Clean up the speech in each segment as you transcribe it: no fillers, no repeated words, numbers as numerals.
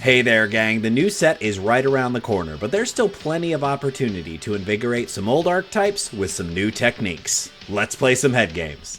Hey there, gang. The new set is right around the corner, but there's still plenty of opportunity to invigorate some old archetypes with some new techniques. Let's play some head games.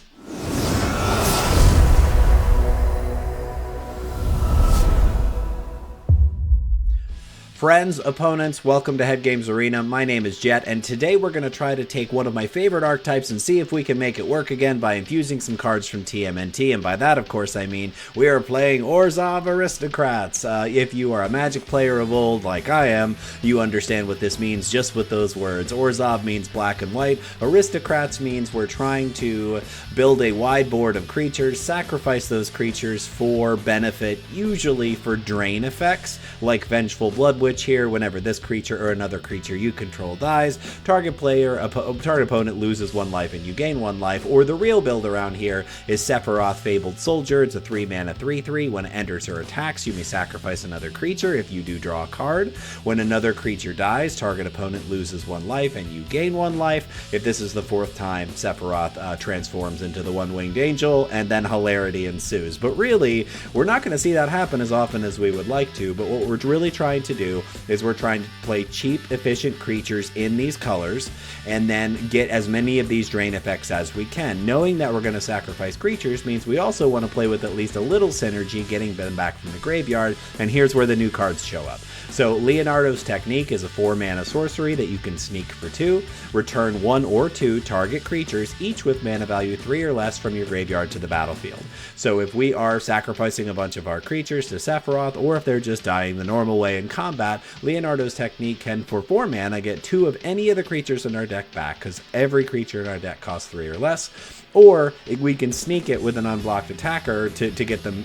Friends, opponents, welcome to Head Games Arena. My name is Jet, and today we're going to try to take one of my favorite archetypes and see if we can make it work again by infusing some cards from TMNT, and by that, of course, I mean we are playing Orzhov Aristocrats. If you are a Magic player of old, like I am, you understand what this means just with those words. Orzhov means black and white. Aristocrats means we're trying to build a wide board of creatures, sacrifice those creatures for benefit, usually for drain effects, like Vengeful Bloodwitch here. Whenever this creature or another creature you control dies, target opponent loses 1 life and you gain 1 life. Or the real build around here is Sephiroth, Fabled Soldier. It's a 3-mana 3/3. When it enters or attacks, you may sacrifice another creature. If you do, draw a card. When another creature dies, target opponent loses 1 life and you gain 1 life. If this is the 4th time, Sephiroth transforms into the One-Winged Angel, and then hilarity ensues. But really, we're not going to see that happen as often as we would like to, but what we're really trying to do is we're trying to play cheap, efficient creatures in these colors, and then get as many of these drain effects as we can. Knowing that we're going to sacrifice creatures means we also want to play with at least a little synergy, getting them back from the graveyard, and here's where the new cards show up. So Leonardo's Technique is a 4-mana sorcery that you can sneak for 2. Return 1 or 2 target creatures, each with mana value 3 or less, from your graveyard to the battlefield. So if we are sacrificing a bunch of our creatures to Sephiroth, or if they're just dying the normal way in combat, Leonardo's Technique can, for 4 mana, get 2 of any of the creatures in our deck back, because every creature in our deck costs 3 or less. Or we can sneak it with an unblocked attacker to get them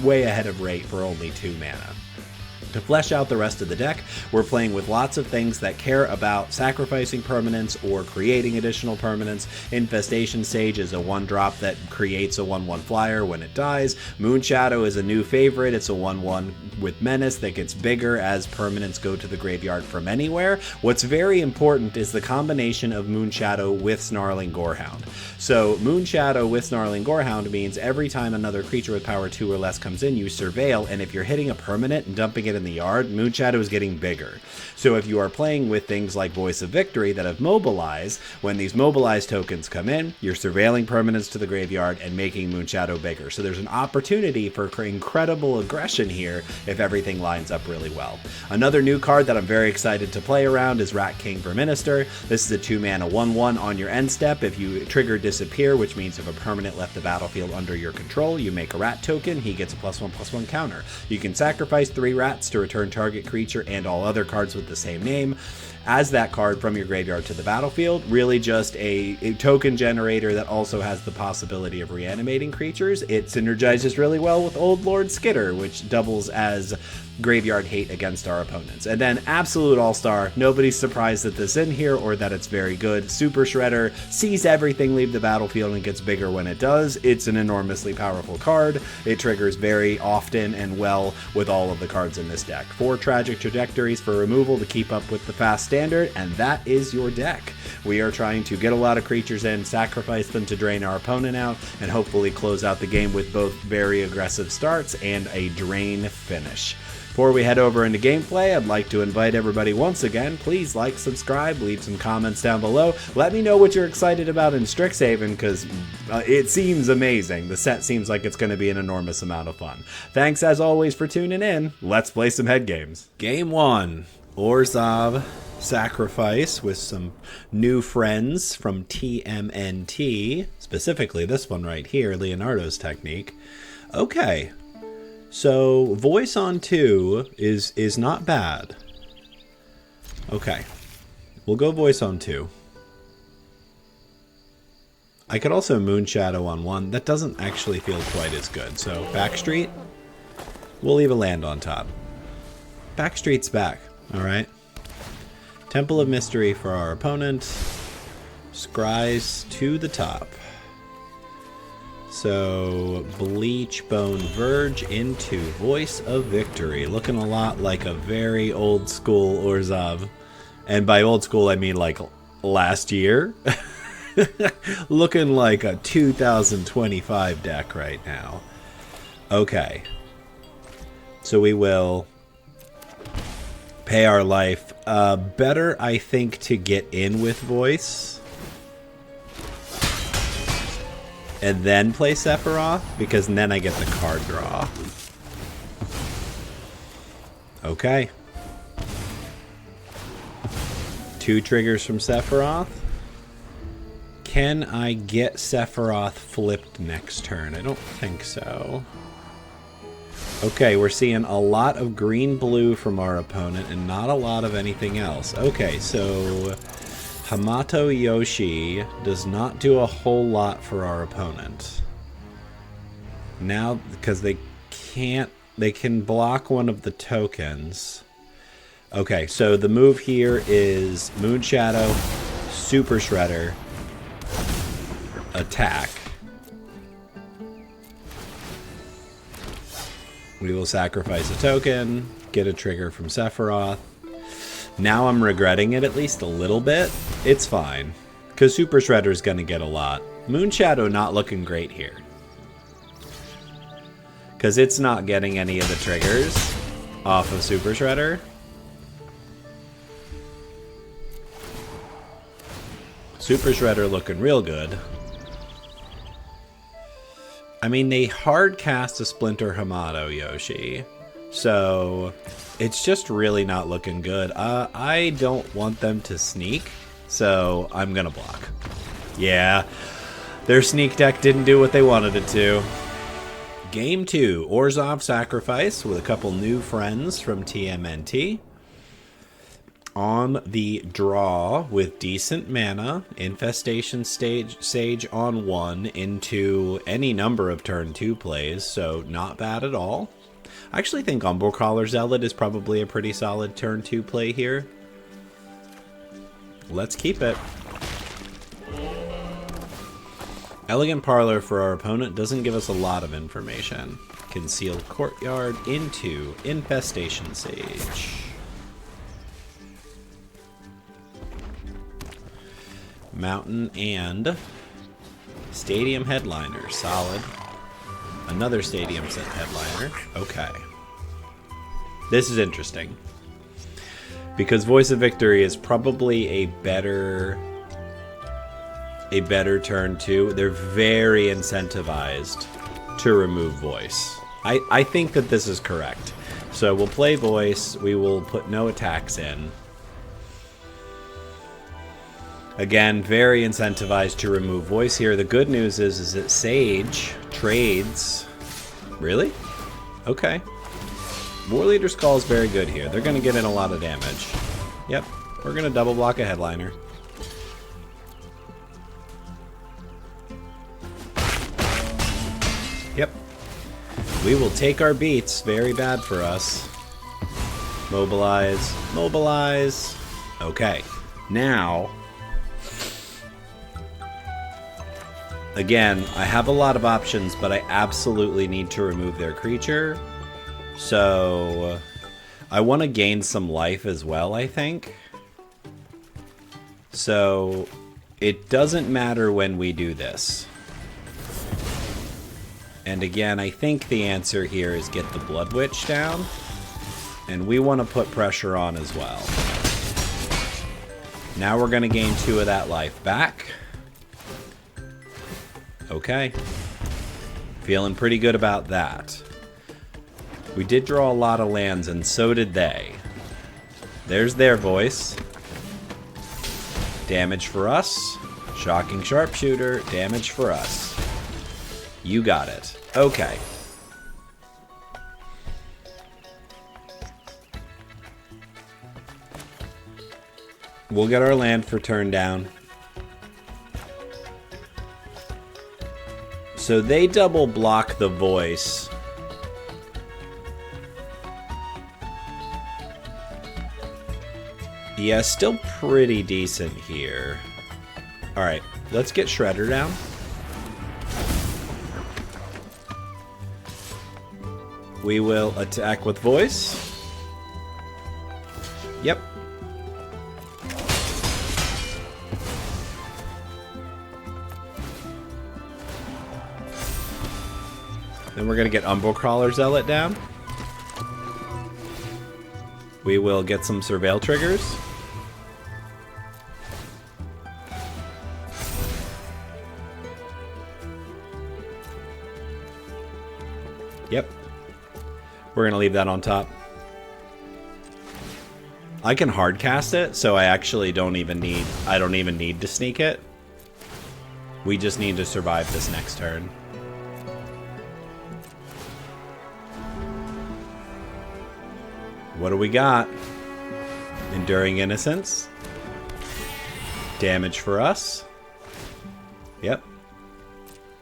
way ahead of rate for only 2 mana. To flesh out the rest of the deck, we're playing with lots of things that care about sacrificing permanents or creating additional permanents. Infestation Sage is a 1-drop that creates a 1/1 flyer when it dies. Moonshadow is a new favorite. It's a 1/1 with menace that gets bigger as permanents go to the graveyard from anywhere. What's very important is the combination of Moonshadow with Snarling Gorehound. So Moonshadow with Snarling Gorehound means every time another creature with power 2 or less comes in, you surveil, and if you're hitting a permanent and dumping it in the yard, Moonshadow is getting bigger. So if you are playing with things like Voice of Victory that have Mobilize, when these Mobilize tokens come in, you're surveilling permanents to the graveyard and making Moonshadow bigger. So there's an opportunity for incredible aggression here if everything lines up really well. Another new card that I'm very excited to play around is Rat King Verminister. This is a 2-mana 1/1 on your end step. If you trigger Disappear, which means if a permanent left the battlefield under your control, you make a rat token, he gets a +1/+1 counter. You can sacrifice 3 rats to return target creature and all other cards with the same name as that card from your graveyard to the battlefield. Really just a token generator that also has the possibility of reanimating creatures. It synergizes really well with Old Lord Skitter, which doubles as graveyard hate against our opponents. And then Absolute All-Star, nobody's surprised that this is in here or that it's very good. Super Shredder sees everything leave the battlefield and gets bigger when it does. It's an enormously powerful card. It triggers very often and well with all of the cards in this deck. 4 Tragic Trajectories for removal to keep up with the fast standard, and that is your deck. We are trying to get a lot of creatures in, sacrifice them to drain our opponent out, and hopefully close out the game with both very aggressive starts and a drain finish. Before we head over into gameplay, I'd like to invite everybody once again, please like, subscribe, leave some comments down below. Let me know what you're excited about in Strixhaven, because it seems amazing. The set seems like it's going to be an enormous amount of fun. Thanks as always for tuning in. Let's play some head games. Game 1, Orzhov Sacrifice with some new friends from TMNT, specifically this one right here, Leonardo's Technique. Okay. So, voice on 2 is not bad. Okay. We'll go voice on 2. I could also Moonshadow on 1. That doesn't actually feel quite as good. So, Backstreet, we'll leave a land on top. Backstreet's back, alright? Temple of Mystery for our opponent. Scries to the top. So, Bleachbone Verge into Voice of Victory. Looking a lot like a very old school Orzhov. And by old school, I mean like last year. Looking like a 2025 deck right now. Okay. So we will Pay our life. Better, I think, to get in with voice. And then play Sephiroth, because then I get the card draw. Okay. 2 triggers from Sephiroth. Can I get Sephiroth flipped next turn? I don't think so. Okay, we're seeing a lot of green-blue from our opponent and not a lot of anything else. Okay, so Hamato Yoshi does not do a whole lot for our opponent. Now, because they can block one of the tokens. Okay, so the move here is Moon Shadow, Super Shredder, attack. We will sacrifice a token, get a trigger from Sephiroth. Now I'm regretting it at least a little bit. It's fine, because Super Shredder is going to get a lot. Moon Shadow not looking great here, because it's not getting any of the triggers off of Super Shredder. Super Shredder looking real good. I mean, they hard cast a Splinter Hamato Yoshi, so it's just really not looking good. I don't want them to sneak, so I'm gonna block. Yeah, their sneak deck didn't do what they wanted it to. Game 2, Orzhov Sacrifice with a couple new friends from TMNT. On the draw with decent mana, Infestation Sage on 1 into any number of turn 2 plays, so not bad at all. I actually think Umbral Crawler Zealot is probably a pretty solid turn 2 play here. Let's keep it. Elegant Parlor for our opponent doesn't give us a lot of information. Concealed Courtyard into Infestation Sage. Mountain and Stadium Headliner, solid. Another Stadium set headliner, okay. This is interesting, because Voice of Victory is probably a better turn 2. They're very incentivized to remove voice. I think that this is correct. So we'll play voice, we will put no attacks in. Again, very incentivized to remove voice here. The good news is that Sage trades. Really? Okay. War Leader's Call is very good here. They're going to get in a lot of damage. Yep, we're going to double block a headliner. Yep. We will take our beats. Very bad for us. Mobilize. Mobilize. Okay. Now, again, I have a lot of options, but I absolutely need to remove their creature. So I want to gain some life as well, I think. So it doesn't matter when we do this. And again, I think the answer here is get the Blood Witch down. And we want to put pressure on as well. Now we're going to gain 2 of that life back. Okay. Feeling pretty good about that. We did draw a lot of lands, and so did they. There's their voice. Damage for us. Shocking Sharpshooter. Damage for us. You got it. Okay. We'll get our land for turn down. So they double block the voice. Yeah, still pretty decent here. Alright, let's get Shredder down. We will attack with voice. Yep. Then we're going to get Umbral Crawler Zealot down. We will get some surveil triggers. Yep. We're going to leave that on top. I can hard cast it, so I actually don't even need to sneak it. We just need to survive this next turn. What do we got? Enduring Innocence. Damage for us. Yep.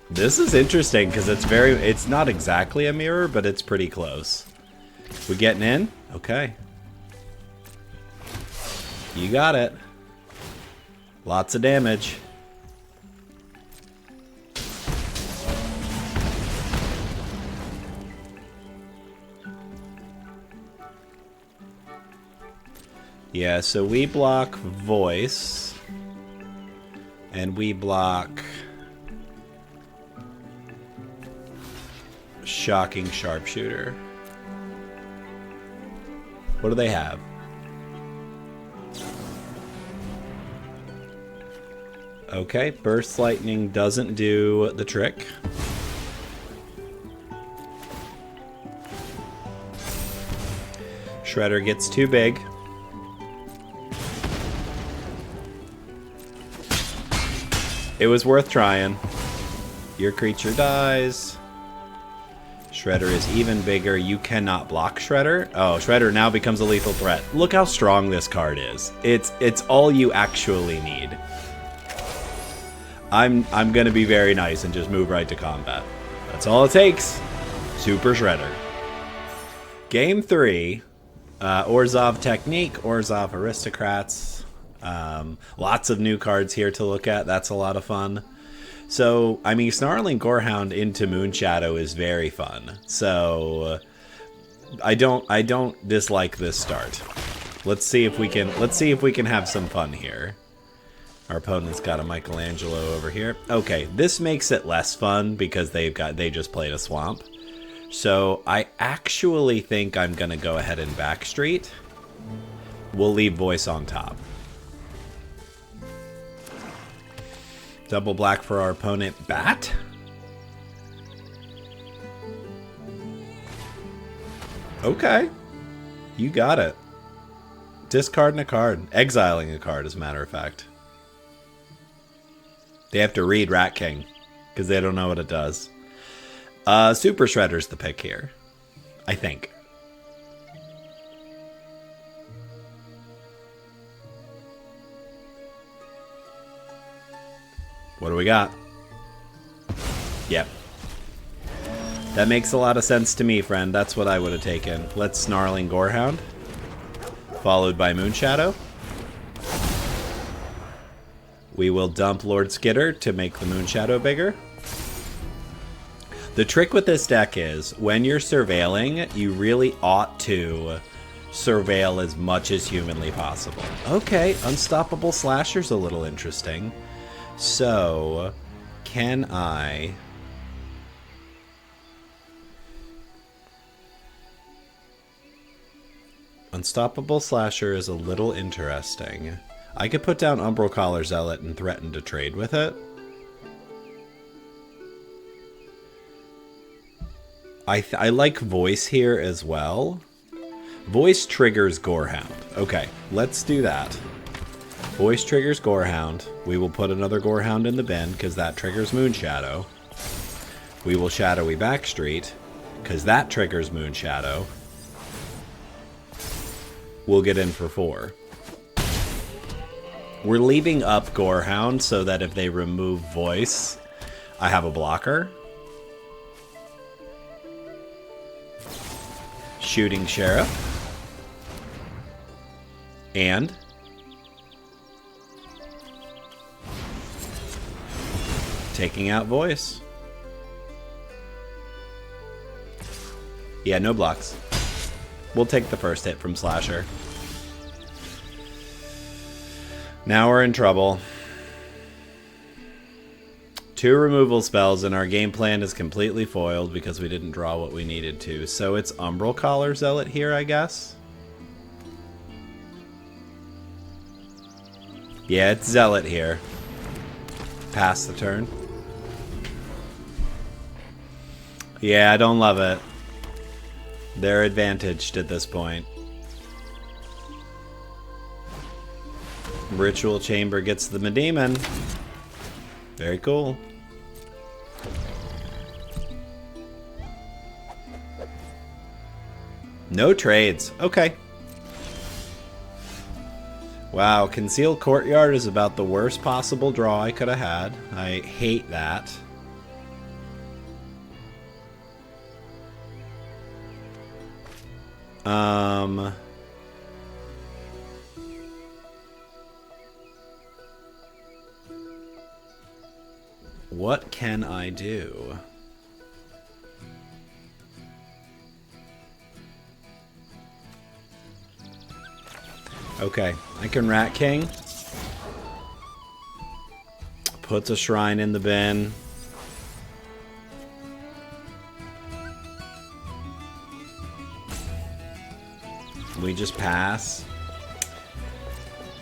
This is interesting because it's not exactly a mirror, but it's pretty close. We getting in? Okay. You got it. Lots of damage. Yeah, so we block voice. And we block shocking sharpshooter. What do they have? Okay, burst lightning doesn't do the trick. Shredder gets too big. It was worth trying. Your creature dies. Shredder is even bigger. You cannot block Shredder. Oh, Shredder now becomes a lethal threat. Look how strong this card is. It's all you actually need. I'm gonna be very nice and just move right to combat. That's all it takes. Super Shredder. Game 3. Orzhov Technique, Orzhov Aristocrats. Lots of new cards here to look at. That's a lot of fun. So, I mean, Snarling Gorehound into Moonshadow is very fun. So, I don't dislike this start. Let's see if we can have some fun here. Our opponent's got a Michelangelo over here. Okay, this makes it less fun because they just played a swamp. So, I actually think I'm gonna go ahead and backstreet. We'll leave voice on top. Double black for our opponent. Bat? Okay. You got it. Discarding a card. Exiling a card, as a matter of fact. They have to read Rat King, because they don't know what it does. Super Shredder's the pick here. I think. What do we got? Yep. That makes a lot of sense to me, friend. That's what I would have taken. Let's Snarling Gorehound. Followed by Moonshadow. We will dump Lord Skitter to make the Moonshadow bigger. The trick with this deck is, when you're surveilling, you really ought to surveil as much as humanly possible. Okay, Unstoppable Slasher's a little interesting. So, can I... Unstoppable Slasher is a little interesting. I could put down Umbral Collar Zealot and threaten to trade with it. I like Voice here as well. Voice triggers Gorehound. Okay, let's do that. Voice triggers Gorehound. We will put another Gorehound in the bin, because that triggers Moonshadow. We will Shadowy Backstreet, because that triggers Moonshadow. We'll get in for 4. We're leaving up Gorehound so that if they remove Voice, I have a blocker. Shooting Sheriff. And... taking out Voice. Yeah, no blocks. We'll take the first hit from Slasher. Now we're in trouble. 2 removal spells and our game plan is completely foiled because we didn't draw what we needed to. So it's Umbral Collar Zealot here, I guess. Yeah, it's Zealot here. Pass the turn. Yeah, I don't love it. They're advantaged at this point. Ritual Chamber gets the Demon. Very cool. No trades. Okay. Wow, Concealed Courtyard is about the worst possible draw I could have had. I hate that. What can I do? Okay, I can Rat King. Puts a shrine in the bin. We just pass.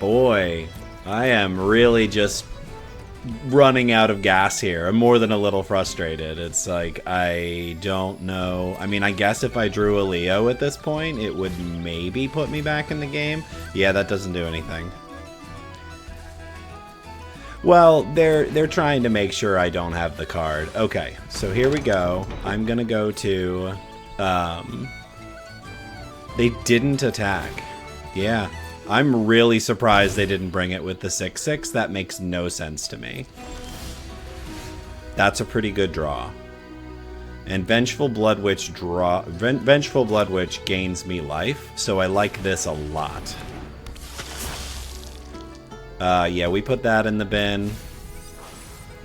Boy, I am really just running out of gas here. I'm more than a little frustrated. It's like, I don't know. I mean, I guess if I drew a Leo at this point, it would maybe put me back in the game. Yeah, that doesn't do anything. Well, they're trying to make sure I don't have the card. Okay, so here we go. I'm gonna go to... They didn't attack. Yeah. I'm really surprised they didn't bring it with the 6/6. That makes no sense to me. That's a pretty good draw. And Vengeful Blood Witch Vengeful Blood Witch gains me life, so I like this a lot. Yeah, we put that in the bin.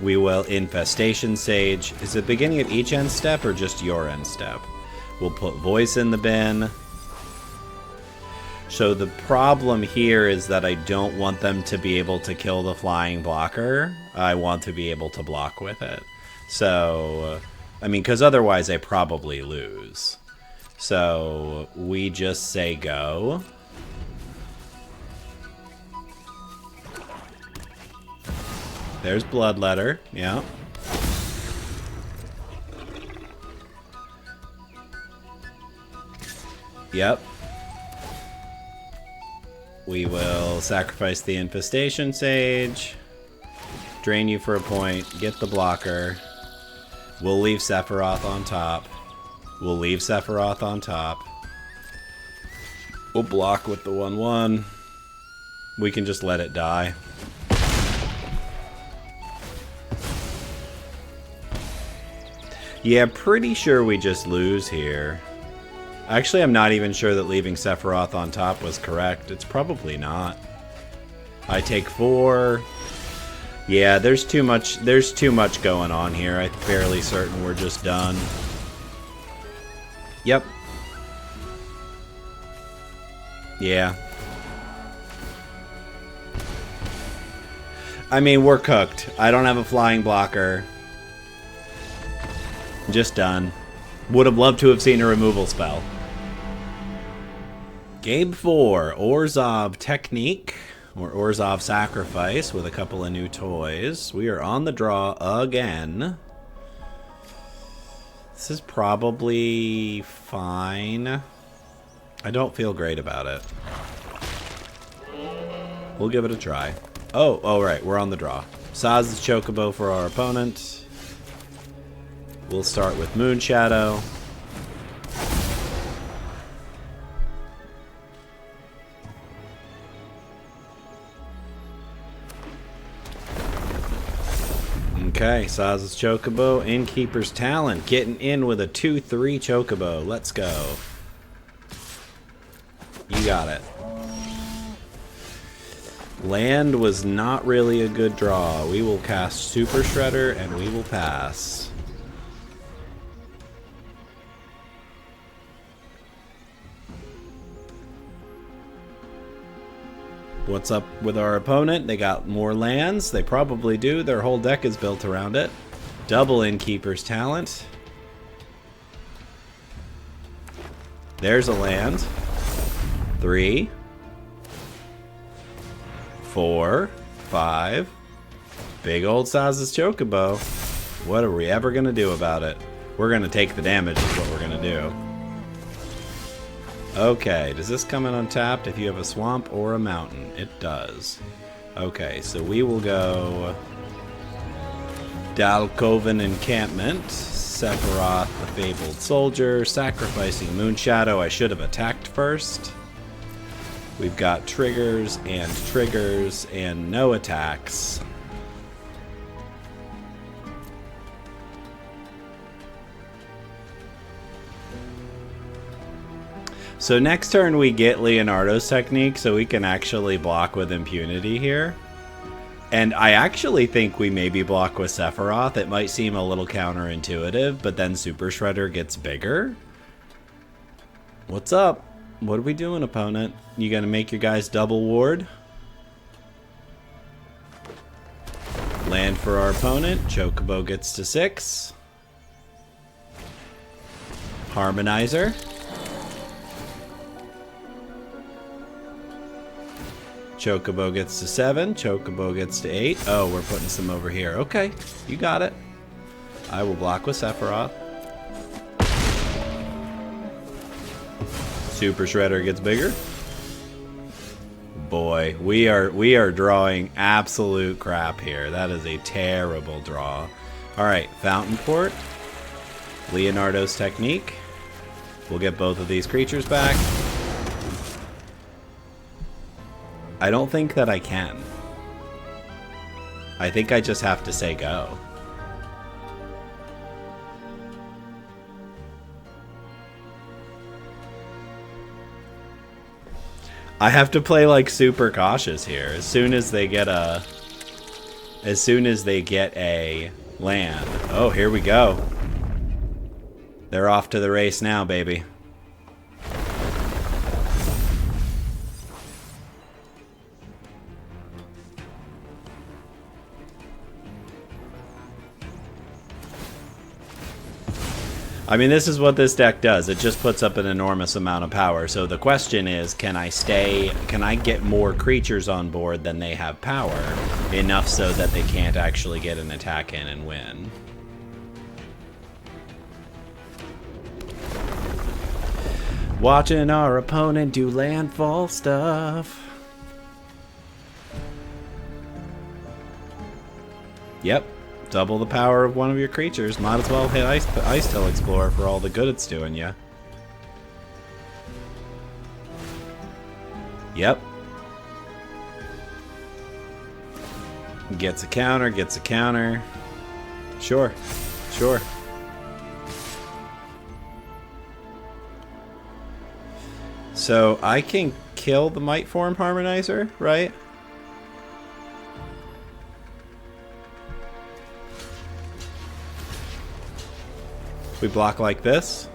We will Infestation Sage. Is it the beginning of each end step or just your end step? We'll put Voice in the bin. So the problem here is that I don't want them to be able to kill the flying blocker. I want to be able to block with it. So, I mean, because otherwise I probably lose. So we just say go. There's Bloodletter, yeah. Yep. We will sacrifice the Infestation Sage, drain you for a point, get the blocker. We'll leave Sephiroth on top. We'll leave Sephiroth on top. We'll block with the 1/1. We can just let it die. Yeah, pretty sure we just lose here. Actually, I'm not even sure that leaving Sephiroth on top was correct. It's probably not. I take 4. Yeah, there's too much going on here. I'm fairly certain we're just done. Yep. Yeah. I mean, we're cooked. I don't have a flying blocker. Just done. Would have loved to have seen a removal spell. Game 4, Orzhov Technique, or Orzhov Sacrifice, with a couple of new toys. We are on the draw again. This is probably fine. I don't feel great about it. We'll give it a try. Oh, right, we're on the draw. Saz's Chocobo for our opponent. We'll start with Moonshadow. Okay, Saz's Chocobo, Innkeeper's Talent, getting in with a 2/3 Chocobo. Let's go. You got it. Land was not really a good draw. We will cast Super Shredder and we will pass. What's up with our opponent? They got more lands. They probably do. Their whole deck is built around it. Double Innkeeper's Talent. There's a land. 3. 4. 5. Big old Saz's Chocobo. What are we ever going to do about it? We're going to take the damage is what we're going to do. Okay, does this come in untapped if you have a swamp or a mountain? It does. Okay, so we will go Dalkovan Encampment, Sephiroth the Fabled Soldier, sacrificing Moonshadow. I should have attacked first. We've got triggers and no attacks. So next turn we get Leonardo's technique, so we can actually block with impunity here. And I actually think we maybe block with Sephiroth. It might seem a little counterintuitive, but then Super Shredder gets bigger. What's up? What are we doing, opponent? You gonna make your guys double ward? Land for our opponent. Chocobo gets to 6. Harmonizer. Chocobo gets to 7. Chocobo gets to 8. Oh, we're putting some over here. Okay, you got it. I will block with Sephiroth. Super Shredder gets bigger. Boy, we are drawing absolute crap here. That is a terrible draw. All right, Fountain Port. Leonardo's technique. We'll get both of these creatures back. I don't think that I can. I think I just have to say go. I have to play like super cautious here. As soon as they get a land. Oh, here we go. They're off to the race now, baby. I mean, this is what this deck does. It just puts up an enormous amount of power. So the question is, can I get more creatures on board than they have power, enough so that they can't actually get an attack in and win? Watching our opponent do landfall stuff. Yep. Double the power of one of your creatures. Might as well hit Ice Tail Explorer for all the good it's doing you. Yep. Gets a counter, gets a counter. Sure. Sure. So I can kill the Might Form Harmonizer, right? We block like this.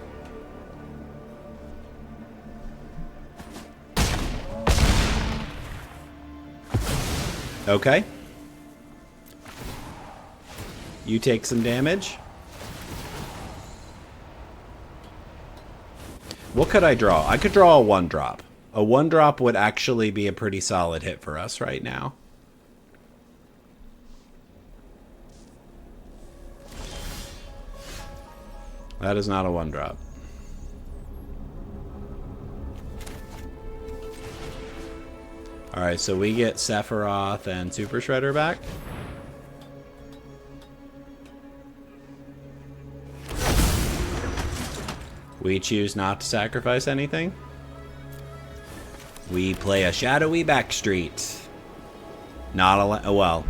Okay. You take some damage. What could I draw? I could draw a 1-drop. A 1-drop would actually be a pretty solid hit for us right now. That is not a 1-drop. Alright, so we get Sephiroth and Super Shredder back. We choose not to sacrifice anything. We play a shadowy backstreet. Not a well.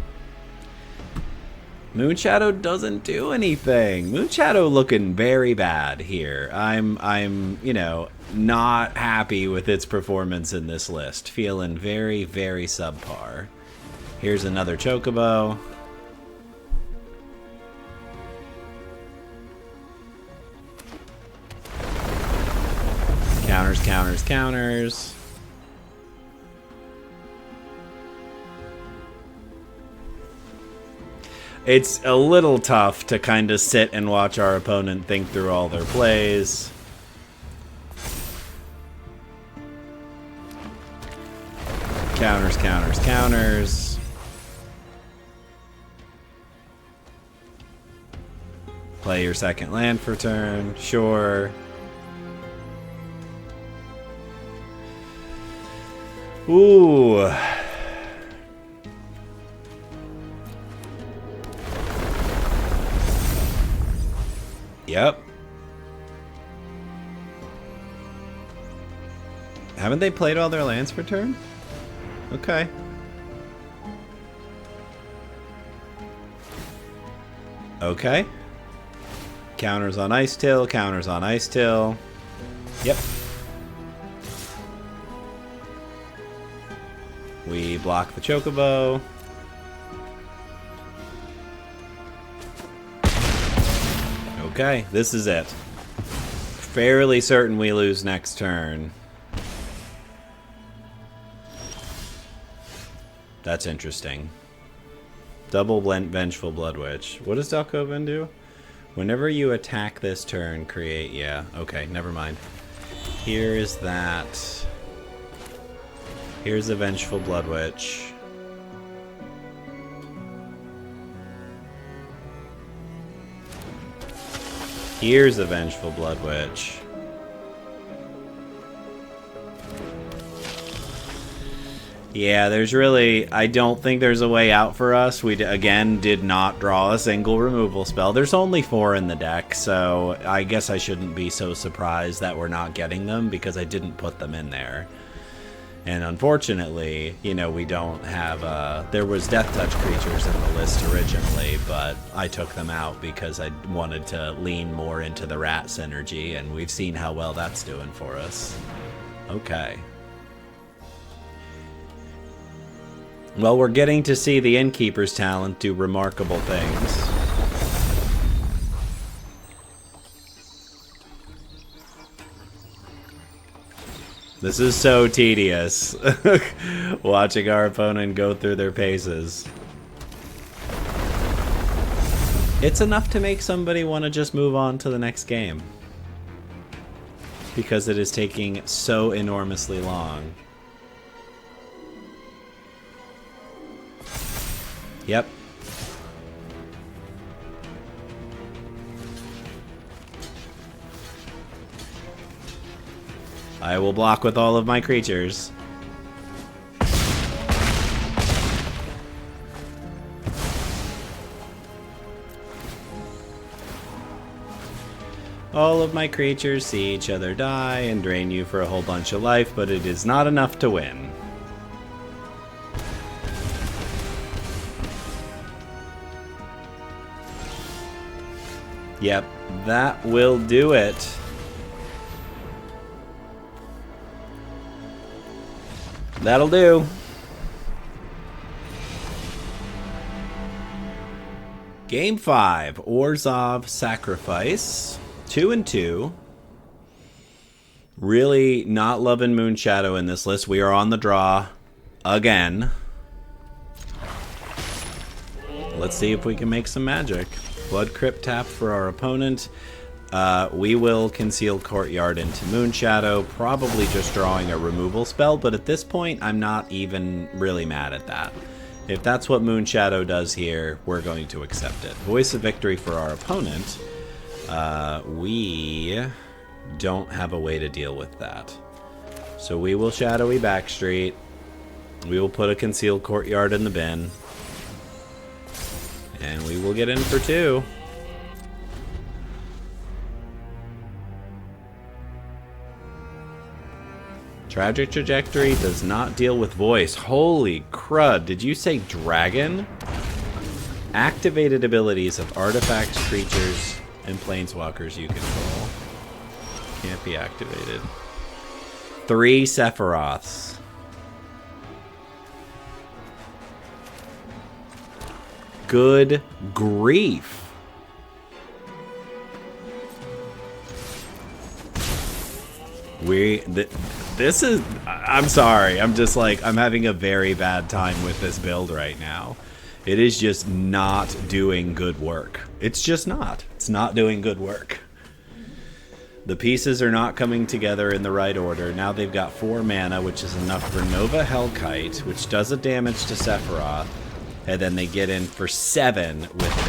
Moonshadow doesn't do anything. Moonshadow looking very bad here. I'm, you know, not happy with its performance in this list. Feeling very, very subpar. Here's another Chocobo. Counters, counters, counters. It's a little tough to kind of sit and watch our opponent think through all their plays. Counters, counters, counters. Play your second land for turn. Sure. Ooh. Yep. Haven't they played all their lands for turn? Okay. Okay. Counters on Ice Till, counters on Ice Till. Yep. We block the Chocobo. Okay, this is it. Fairly certain we lose next turn. That's interesting. Double Vengeful Blood Witch. What does Delcoven do? Whenever you attack this turn, create... Yeah, okay, never mind. Here is that. Here's the Vengeful Blood Witch. Here's the Vengeful Blood Witch. Yeah, there's really... I don't think there's a way out for us. We, again, did not draw a single removal spell. There's only 4 in the deck, so I guess I shouldn't be so surprised that we're not getting them, because I didn't put them in there. And unfortunately, you know, we don't have... there was Death Touch creatures in the list originally, but I took them out because I wanted to lean more into the rat synergy, and we've seen how well that's doing for us. Okay. Well, we're getting to see the Innkeeper's talent do remarkable things. This is so tedious, watching our opponent go through their paces. It's enough to make somebody want to just move on to the next game, because it is taking so enormously long. Yep. I will block with all of my creatures. All of my creatures see each other die and drain you for a whole bunch of life, but it is not enough to win. Yep, that will do it. That'll do. Game 5, Orzhov Sacrifice. 2-2. Really not loving Moonshadow in this list. We are on the draw again. Let's see if we can make some magic. Blood Crypt tap for our opponent. We will Concealed Courtyard into Moonshadow, probably just drawing a removal spell, but at this point, I'm not even really mad at that. If that's what Moonshadow does here, we're going to accept it. Voice of Victory for our opponent. We don't have a way to deal with that. So we will Shadowy Backstreet. We will put a Concealed Courtyard in the bin. And we will get in for 2. Tragic Trajectory does not deal with voice. Holy crud, did you say dragon? Activated abilities of artifacts, creatures, and planeswalkers you control. Can't be activated. 3 Sephiroths. Good grief. This is... I'm sorry. I'm just like... I'm having a very bad time with this build right now. It is just not doing good work. It's just not. It's not doing good work. The pieces are not coming together in the right order. Now they've got 4 mana, which is enough for Nova Hellkite, which does a damage to Sephiroth. And then they get in for 7 with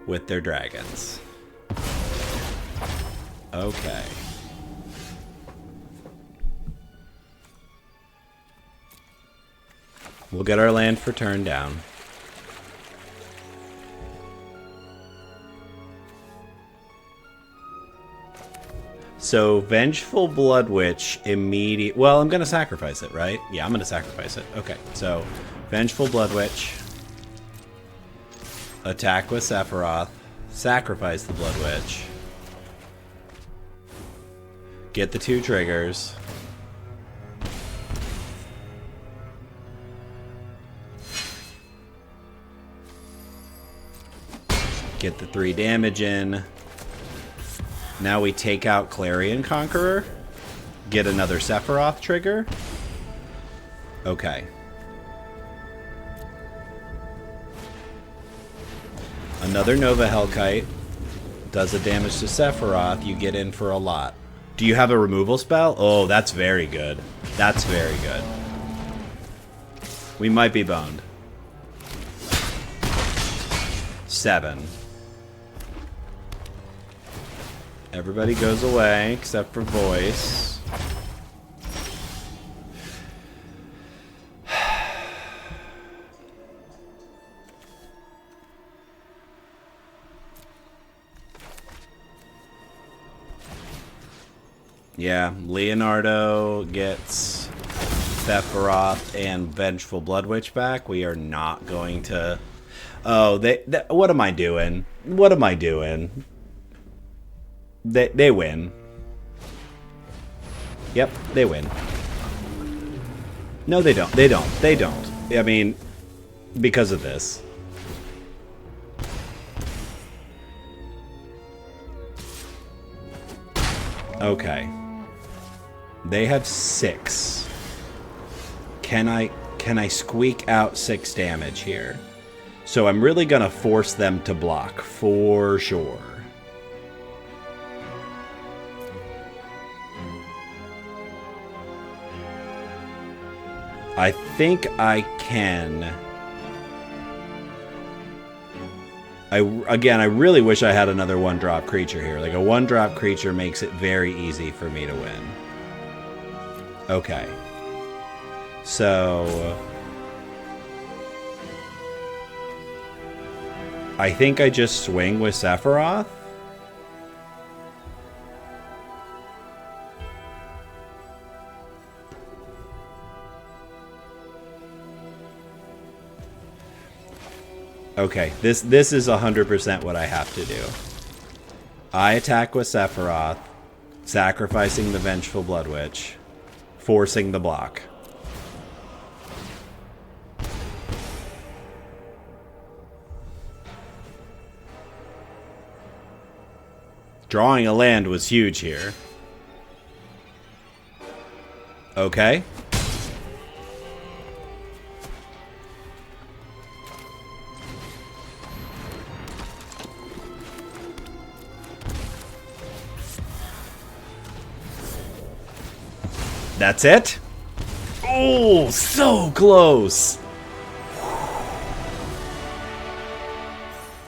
with their dragons. Okay. We'll get our land for turn down. So, Vengeful Blood Witch immediate... Well, I'm going to sacrifice it, right? Yeah, I'm going to sacrifice it. Okay, so Vengeful Blood Witch. Attack with Sephiroth. Sacrifice the Blood Witch. Get the 2 triggers. Get the 3 damage in. Now we take out Clarion Conqueror. Get another Sephiroth trigger. Okay. Another Nova Hellkite. Does a damage to Sephiroth. You get in for a lot. Do you have a removal spell? Oh, that's very good. That's very good. We might be boned. 7. Everybody goes away except for voice. Yeah, Leonardo gets Sephiroth and Vengeful Blood Witch back. We are not going to... Oh, what am I doing? What am I doing? They win. Yep, they win. No, they don't. They don't. They don't. I mean, because of this. Okay. They have 6. Can I squeak out 6 damage here? So I'm really gonna force them to block for sure. I think I can. I really wish I had another 1-drop creature here. Like a 1-drop creature makes it very easy for me to win. Okay. So I think I just swing with Sephiroth. Okay, this is 100% what I have to do. I attack with Sephiroth, sacrificing the Vengeful Blood Witch, forcing the block. Drawing a land was huge here. Okay. That's it? Oh, so close.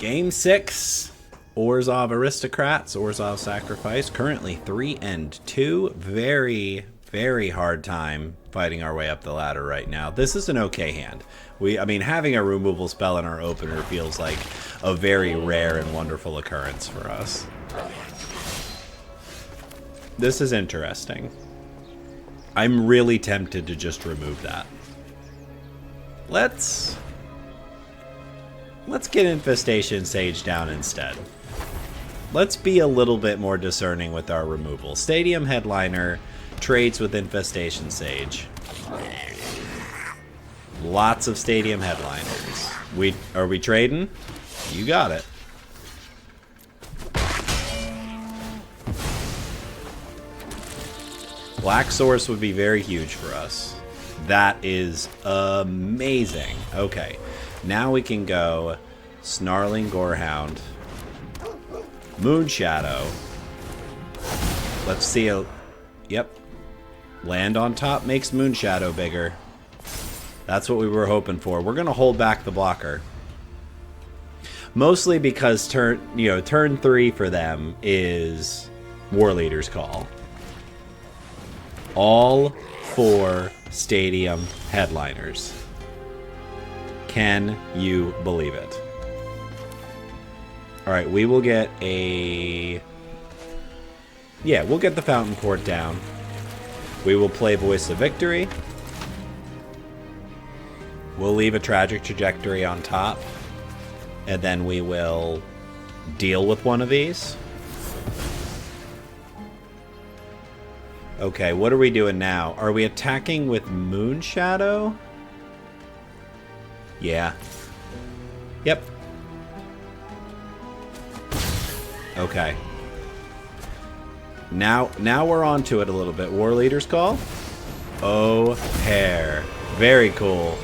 Game 6. Orzhov Aristocrats, Orzhov Sacrifice. Currently 3-2. Very, very hard time fighting our way up the ladder right now. This is an okay hand. I mean, having a removal spell in our opener feels like a very rare and wonderful occurrence for us. This is interesting. I'm really tempted to just remove that. Let's get Infestation Sage down instead. Let's be a little bit more discerning with our removal. Stadium Headliner trades with Infestation Sage. Lots of Stadium Headliners. Are we trading? You got it. Black Source would be very huge for us. That is amazing. Okay, now we can go Snarling Gorehound, Moonshadow. Let's see. Yep. Land on top makes Moonshadow bigger. That's what we were hoping for. We're going to hold back the blocker. Mostly because turn 3 for them is War Leader's Call. All 4 stadium headliners. Can you believe it? All right, we will get a... Yeah, we'll get the Fountain Port down. We will play Voice of Victory. We'll leave a Tragic Trajectory on top. And then we will deal with one of these. Okay, what are we doing now? Are we attacking with Moon Shadow? Yeah. Yep. Okay. Now we're on to it a little bit. War Leader's Call. Oh, hair. Very cool.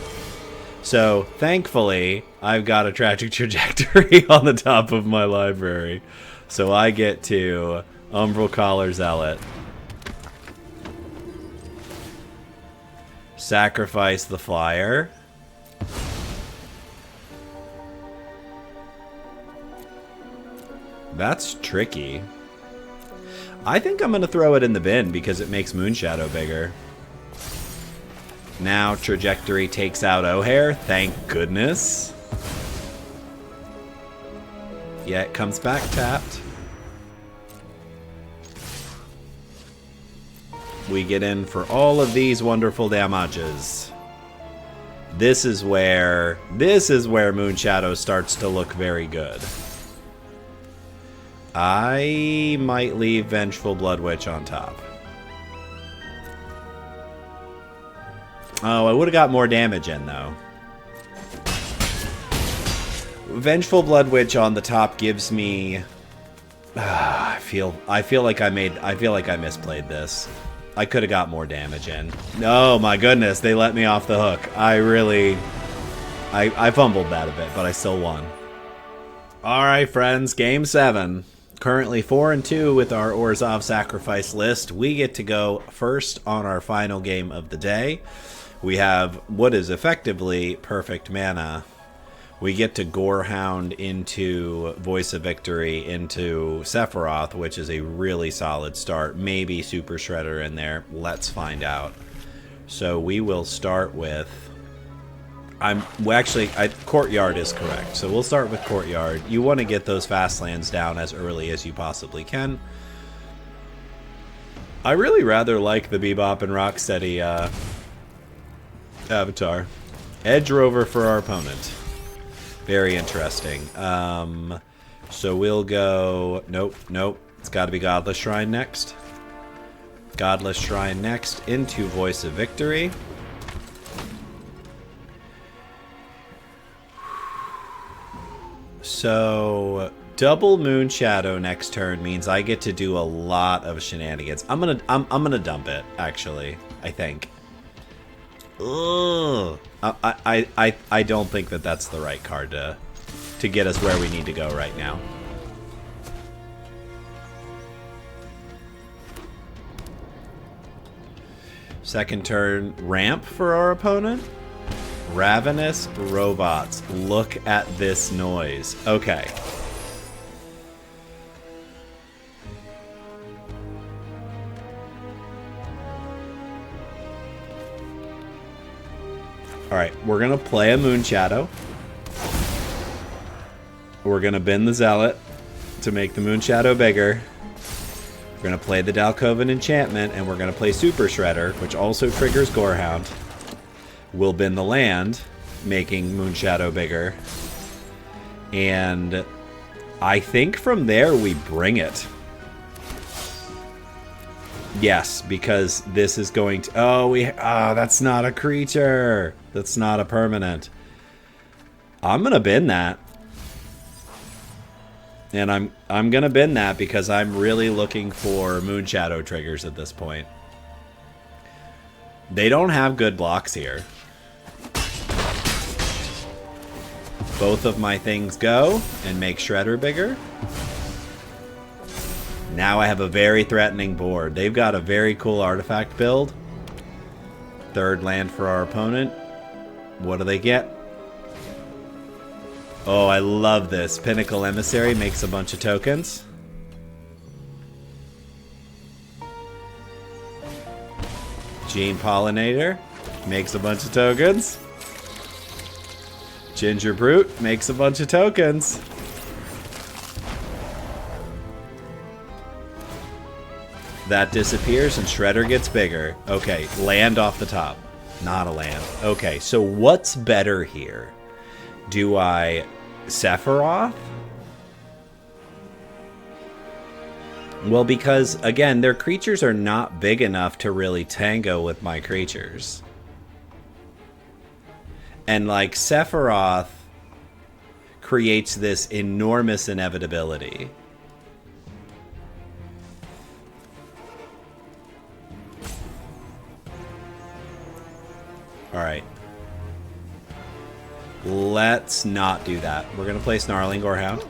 So, thankfully, I've got a Tragic Trajectory on the top of my library. So I get to Umbral Collar Zealot. Sacrifice the Flyer. That's tricky. I think I'm going to throw it in the bin because it makes Moonshadow bigger. Now Trajectory takes out O'Hare. Thank goodness. Yeah, it comes back tapped. We get in for all of these wonderful damages. This is where Moonshadow starts to look very good. I might leave Vengeful Blood Witch on top. Oh, I would have got more damage in though. Vengeful Blood Witch on the top gives me. I feel like I misplayed this. I could have got more damage in. Oh my goodness, they let me off the hook. I fumbled that a bit, but I still won. All right, friends, game 7. Currently 4-2 with our Orzhov Sacrifice list. We get to go first on our final game of the day. We have what is effectively perfect mana. We get to Gorehound into Voice of Victory into Sephiroth, which is a really solid start. Maybe Super Shredder in there. Let's find out. So we will start with... Courtyard is correct. So we'll start with Courtyard. You want to get those fast lands down as early as you possibly can. I really rather like the Bebop and Rocksteady avatar. Edge Rover for our opponent. Very interesting. So we'll go... Nope. It's got to be Godless Shrine next. Godless Shrine next into Voice of Victory. So double Moonshadow next turn means I get to do a lot of shenanigans. I'm gonna dump it, actually, I think. Ugh. I don't think that that's the right card to get us where we need to go right now. Second turn, ramp for our opponent. Ravenous Robots. Look at this noise. Okay. Alright, we're going to play a Moonshadow. We're going to bend the Zealot to make the Moonshadow bigger. We're going to play the Dalcoven Enchantment, and we're going to play Super Shredder, which also triggers Gorehound. We'll bend the land, making Moonshadow bigger. And I think from there we bring it. Yes, because this is going to... Oh, that's not a creature. That's not a permanent. I'm going to bend that. And I'm going to bend that because I'm really looking for Moonshadow triggers at this point. They don't have good blocks here. Both of my things go and make Shredder bigger. Now I have a very threatening board. They've got a very cool artifact build. Third land for our opponent. What do they get? Oh, I love this. Pinnacle Emissary makes a bunch of tokens. Gene Pollinator makes a bunch of tokens. Ginger Brute makes a bunch of tokens. That disappears and Shredder gets bigger. Okay, land off the top. Not a land. Okay, so what's better here? Do I Sephiroth? Well, because, again, their creatures are not big enough to really tango with my creatures. And, like, Sephiroth creates this enormous inevitability. Alright. Let's not do that. We're going to play Snarling Gorehound.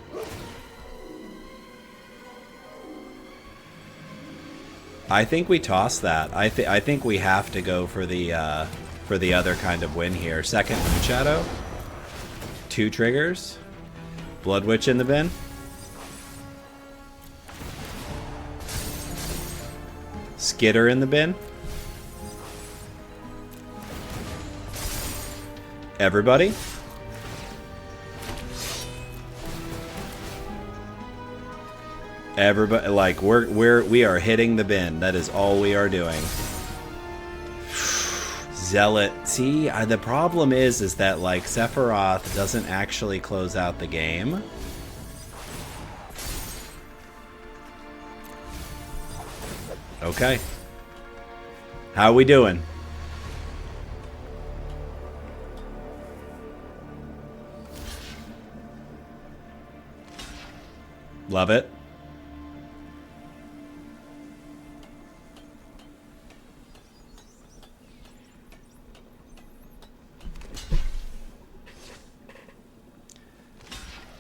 I think we toss that. I think we have to go for the other kind of win here. Second Moonshadow. 2 triggers. Blood Witch in the bin. Skitter in the bin. Everybody. Everybody, like, we are hitting the bin. That is all we are doing. Zealot. See, the problem is that, like, Sephiroth doesn't actually close out the game. Okay. How we doing? Love it.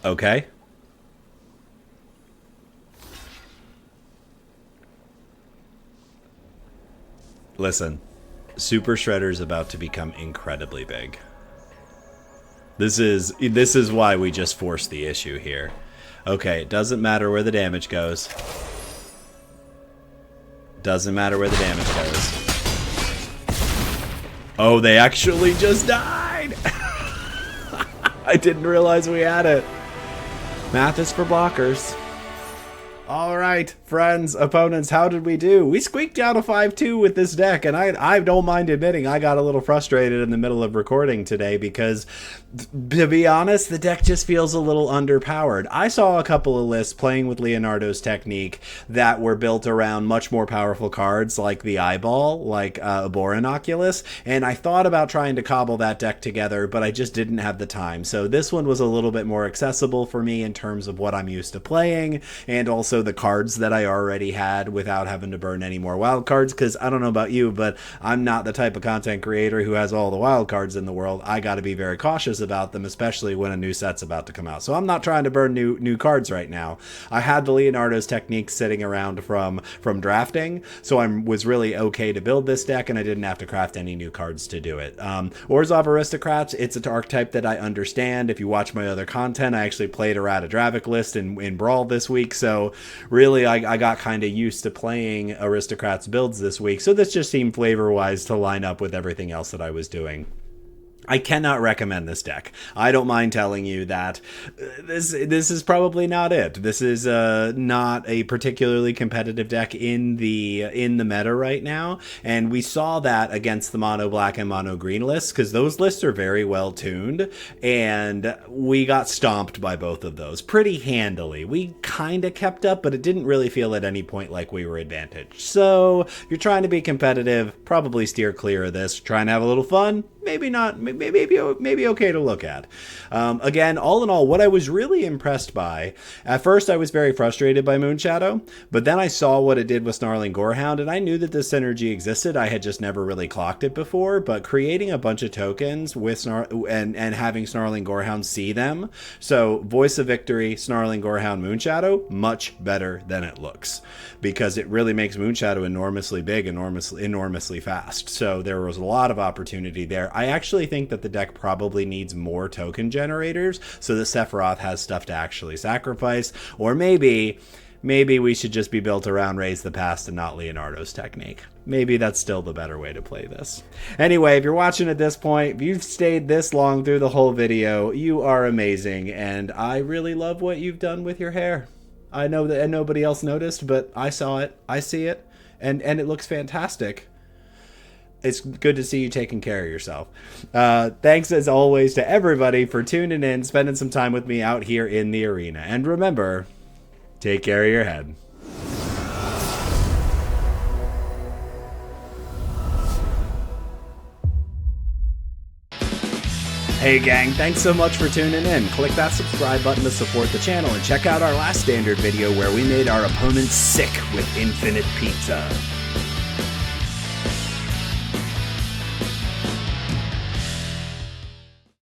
Okay. Listen, Super Shredder's about to become incredibly big. This is why we just forced the issue here. Okay, it doesn't matter where the damage goes. Doesn't matter where the damage goes. Oh, they actually just died! I didn't realize we had it. Math is for blockers. All right, friends, opponents, how did we do? We squeaked out a 5-2 with this deck, and I don't mind admitting I got a little frustrated in the middle of recording today because, to be honest, the deck just feels a little underpowered. I saw a couple of lists playing with Leonardo's technique that were built around much more powerful cards like the Eyeball, like Borinoculus, and I thought about trying to cobble that deck together, but I just didn't have the time. So this one was a little bit more accessible for me in terms of what I'm used to playing, and also the cards that I already had without having to burn any more wild cards, because I don't know about you, but I'm not the type of content creator who has all the wild cards in the world. I got to be very cautious about them, especially when a new set's about to come out. So I'm not trying to burn new cards right now. I had the Leonardo's technique sitting around from drafting, so I was really okay to build this deck, and I didn't have to craft any new cards to do it. Orzhov Aristocrats, it's an archetype that I understand. If you watch my other content, I actually played a Ratadravic list in Brawl this week, so really, I got kind of used to playing Aristocrats builds this week, so this just seemed flavor-wise to line up with everything else that I was doing. I cannot recommend this deck. I don't mind telling you that this is probably not it. This is not a particularly competitive deck in the meta right now, and we saw that against the mono black and mono green lists, because those lists are very well tuned, and we got stomped by both of those pretty handily. We kind of kept up, but it didn't really feel at any point like we were advantaged. So if you're trying to be competitive, probably steer clear of this. Trying to have a little fun, maybe not. Maybe okay to look at. Again, all in all, what I was really impressed by, at first I was very frustrated by Moonshadow, but then I saw what it did with Snarling Gorehound, and I knew that this synergy existed. I had just never really clocked it before, but creating a bunch of tokens with and having Snarling Gorehound see them, so Voice of Victory, Snarling Gorehound, Moonshadow, much better than it looks, because it really makes Moonshadow enormously big, enormously fast. So there was a lot of opportunity there. I actually think that the deck probably needs more token generators so that Sephiroth has stuff to actually sacrifice, or maybe we should just be built around Raise the Past and not Leonardo's technique. Maybe that's still the better way to play this. Anyway, if you're watching at this point, if you've stayed this long through the whole video, you are amazing, and I really love what you've done with your hair. I know that nobody else noticed, but I saw it, I see it, and it looks fantastic. It's good to see you taking care of yourself. Thanks as always to everybody for tuning in, spending some time with me out here in the arena. And remember, take care of your head. Hey gang, thanks so much for tuning in. Click that subscribe button to support the channel and check out our last standard video where we made our opponents sick with infinite pizza.